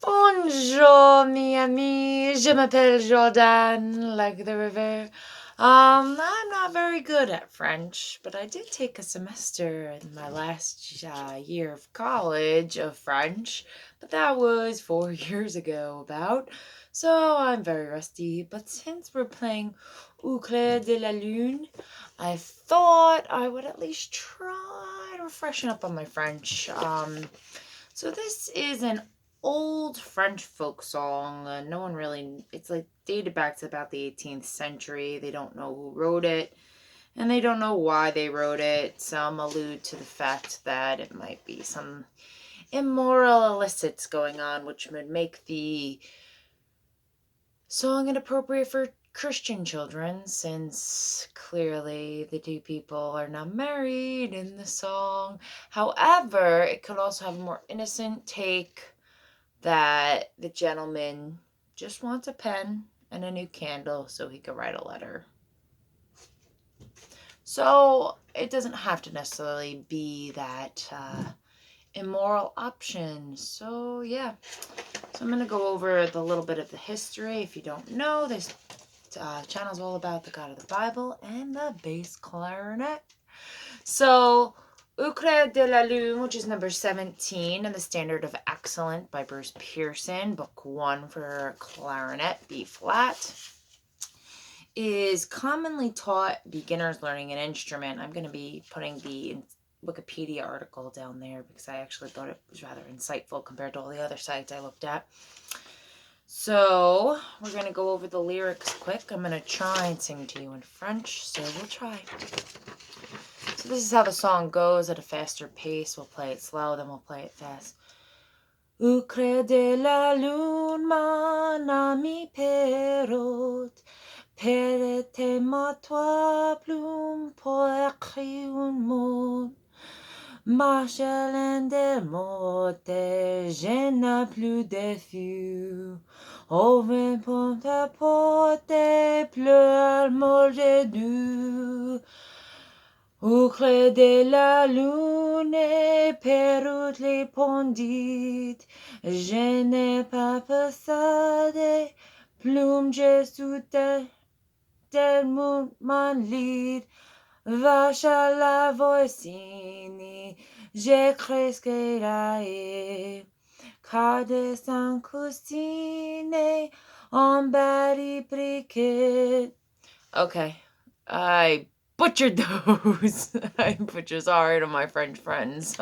Bonjour, mi ami. Je m'appelle Jordan, like the river. I'm not very good at French, but I did take a semester in my last year of college of French, but that was 4 years ago about. So I'm very rusty. But since we're playing Claire De La Lune, I thought I would at least try to freshen up on my French. So this is an old French folk song. No one really, it's like dated back to about the 18th century. They don't know who wrote it, and they don't know why they wrote it. Some allude to the fact that it might be some immoral illicits going on, which would make the song inappropriate for Christian children, since clearly the two people are not married in the song. However, it could also have a more innocent take that the gentleman just wants a pen and a new candle so he could write a letter. So it doesn't have to necessarily be that immoral option. So yeah, so I'm going to go over the little bit of the history. If you don't know, this channel is all about the God of the Bible and the bass clarinet. So Claire De La Lune, which is number 17 in the Standard of Excellent by Bruce Pearson, book 1 for clarinet, B flat, is commonly taught beginners learning an instrument. I'm going to be putting the Wikipedia article down there because I actually thought it was rather insightful compared to all the other sites I looked at. So we're going to go over the lyrics quick. I'm going to try and sing to you in French, so we'll try. So this is how the song goes at a faster pace. We'll play it slow, then we'll play it fast. Au clair de la lune, mon ami Perrault, prête-moi toi plume pour écrire un mot. Marchelin des mots, je n'ai plus de fût. Au vent pour te porter, pleure mot j'ai dû. Au clair de la lune, Perrault répondit, je n'ai pas possédé plume, je suis tellement lit. Vache à la voicine, j'ai cresqué la haie, car de sans cousine, en bari briquet. Okay, I butchered those. I butchered, sorry to my French friends.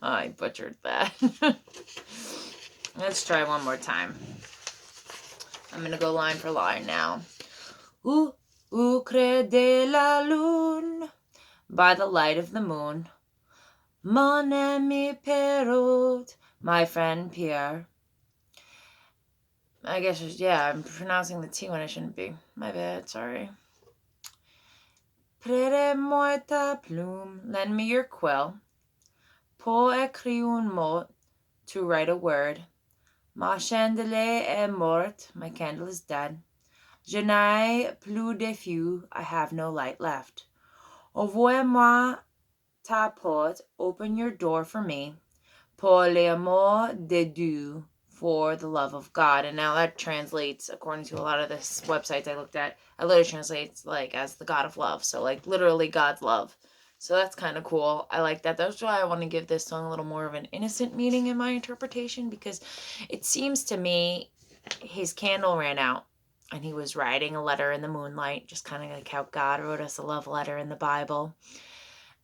I butchered that. Let's try one more time. I'm going to go line for line now. Au clair de la lune, by the light of the moon. Mon ami Perrault, my friend Pierre. I guess, yeah, I'm pronouncing the T when I shouldn't be. My bad, sorry. Prête-moi ta plume, lend me your quill. Pour écrire un mot, to write a word. Ma chandelier est morte, my candle is dead. Je n'ai plus de feu, I have no light left. Ouvre-moi ta porte, open your door for me. Pour l'amour de Dieu, for the love of God. And now that translates, according to a lot of the websites I looked at, it literally translates like as the God of love. So like literally God's love. So that's kind of cool. I like that. That's why I want to give this song a little more of an innocent meaning in my interpretation, because it seems to me his candle ran out and he was writing a letter in the moonlight, just kind of like how God wrote us a love letter in the Bible.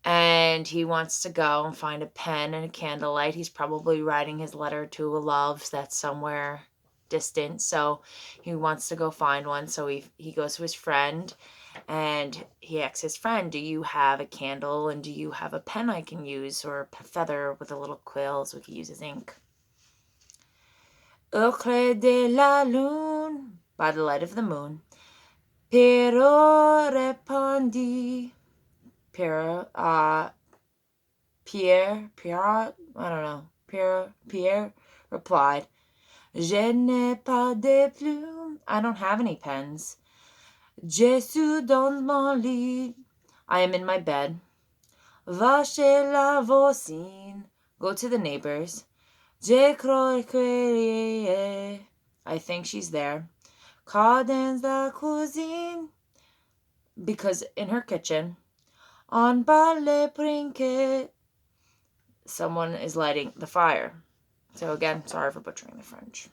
And he wants to go and find a pen and a candlelight. He's probably writing his letter to a love that's somewhere distant. So he wants to go find one. So he goes to his friend and he asks his friend, do you have a candle and do you have a pen I can use, or a feather with a little quill so we can use his ink? Au clair de la lune, by the light of the moon, Perrault répondit. Pierre, I don't know. Pierre replied, Je n'ai pas de plume. I don't have any pens. Je suis dans mon lit. I am in my bed. Va chez la voisine. Go to the neighbors. Je crois qu'elle I think she's there. Car dans la cuisine, because in her kitchen, en bas les brinquet, someone is lighting the fire. So again, sorry for butchering the French.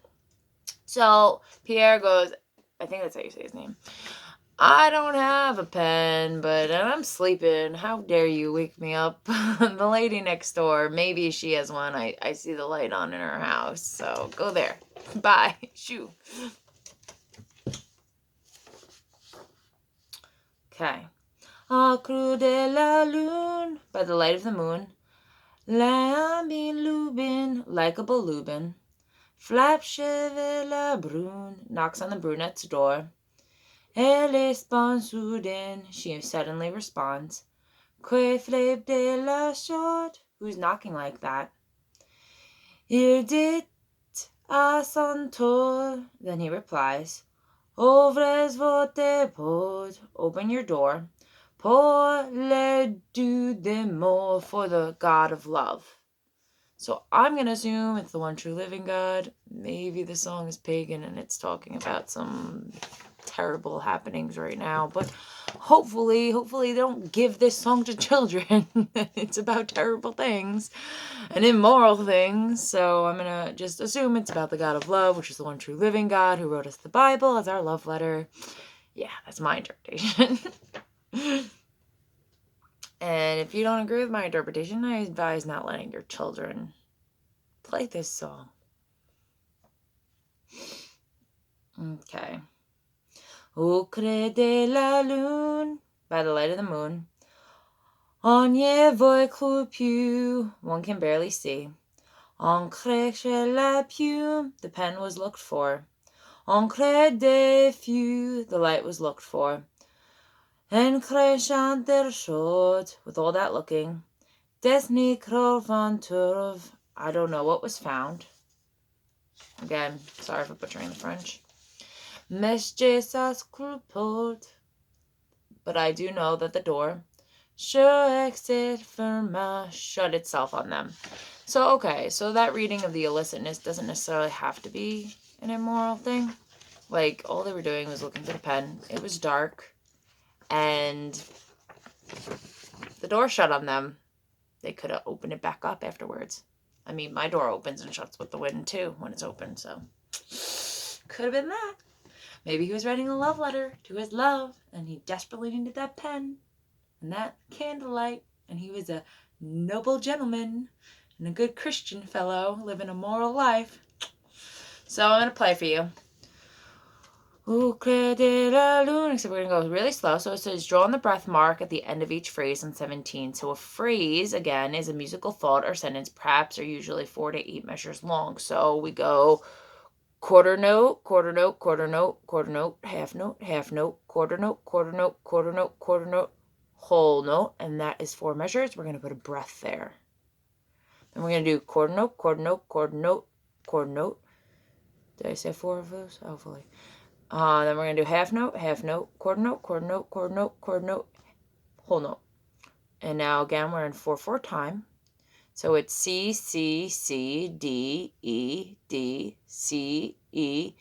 So Pierre goes, I think that's how you say his name. I don't have a pen, but I'm sleeping. How dare you wake me up? The lady next door, maybe she has one. I see the light on in her house. So go there. Bye. Shoo. Okay. Au creux de la lune, by the light of the moon. L'ami Lubin, likeable Lubin. Flap cheveux la brune, knocks on the brunette's door. Elle est soudain, she suddenly responds. Que flappe de la sorte, who's knocking like that? Il dit à son tour, then he replies. Ouvrez votre porte, open your door. Pour le Dieu d'amour, for the God of love. So I'm going to assume it's the one true living God. Maybe the song is pagan and it's talking about some terrible happenings right now. But hopefully they don't give this song to children. It's about terrible things and immoral things. So I'm going to just assume it's about the God of love, which is the one true living God who wrote us the Bible as our love letter. Yeah, that's my interpretation. And if you don't agree with my interpretation, I advise not letting your children play this song. Okay. Au creux de la lune, by the light of the moon. On y voit plus, one can barely see. On crèche la plume, the pen was looked for. On creux de feu, the light was looked for. En crèchant der short, with all that looking. Des micro van turv, I don't know what was found. Again, sorry for butchering the French. Mais Jesus scrupled, but I do know that the door shut itself on them. So, okay, so that reading of the illicitness doesn't necessarily have to be an immoral thing. Like, all they were doing was looking for the pen. It was dark, and the door shut on them. They could have opened it back up afterwards. I mean, my door opens and shuts with the wind, too, when it's open, so could have been that. Maybe he was writing a love letter to his love, and he desperately needed that pen and that candlelight, and he was a noble gentleman and a good Christian fellow living a moral life. So I'm going to play for you. Au creux de la lune, except we're going to go really slow. So it says, draw on the breath mark at the end of each phrase on 17. So a phrase, again, is a musical thought or sentence, perhaps, or usually 4 to 8 measures long. So we go quarter note, quarter note, quarter note, quarter note, half note, quarter note, quarter note, quarter note, quarter note, whole note, and that is 4 measures. We're going to put a breath there. Then we're going to do quarter note, quarter note, quarter note, quarter note. Did I say 4 of those? Hopefully. Then we're going to do half note, quarter note, quarter note, quarter note, quarter note, whole note. And now again, we're in 4/4 time. So it's C, C, C, D, E, D, C, E,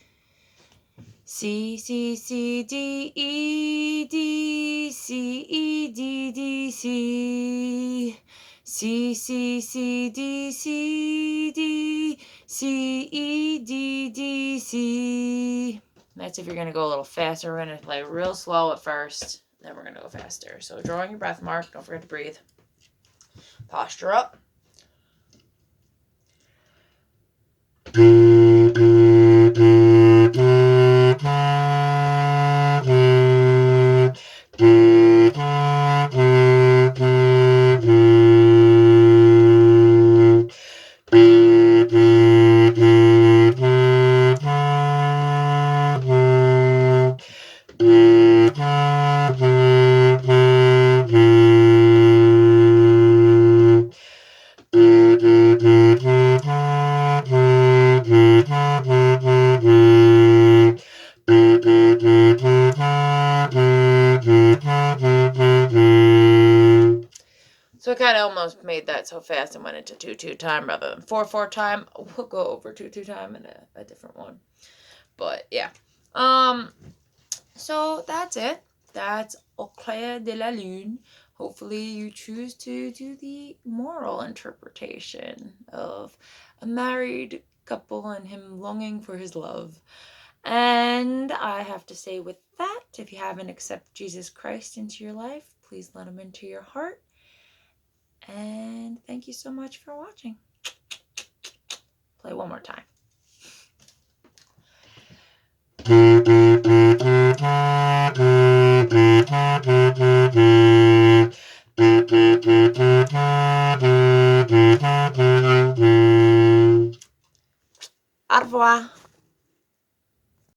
C, C, C, D, E, D, C, E, D, D, C, C, C, C, D, C, D, C, E, D, D, C. That's if you're going to go a little faster. We're going to play real slow at first, then we're going to go faster. So drawing your breath mark, don't forget to breathe. Posture up. kind of almost made that so fast and went into 2/2 time rather than 4/4 time. We'll go over 2/2 time in a different one. But yeah. So that's it. That's Claire De La Lune. Hopefully you choose to do the moral interpretation of a married couple and him longing for his love. And I have to say with that, if you haven't accepted Jesus Christ into your life, please let him into your heart. And thank you so much for watching. Play one more time.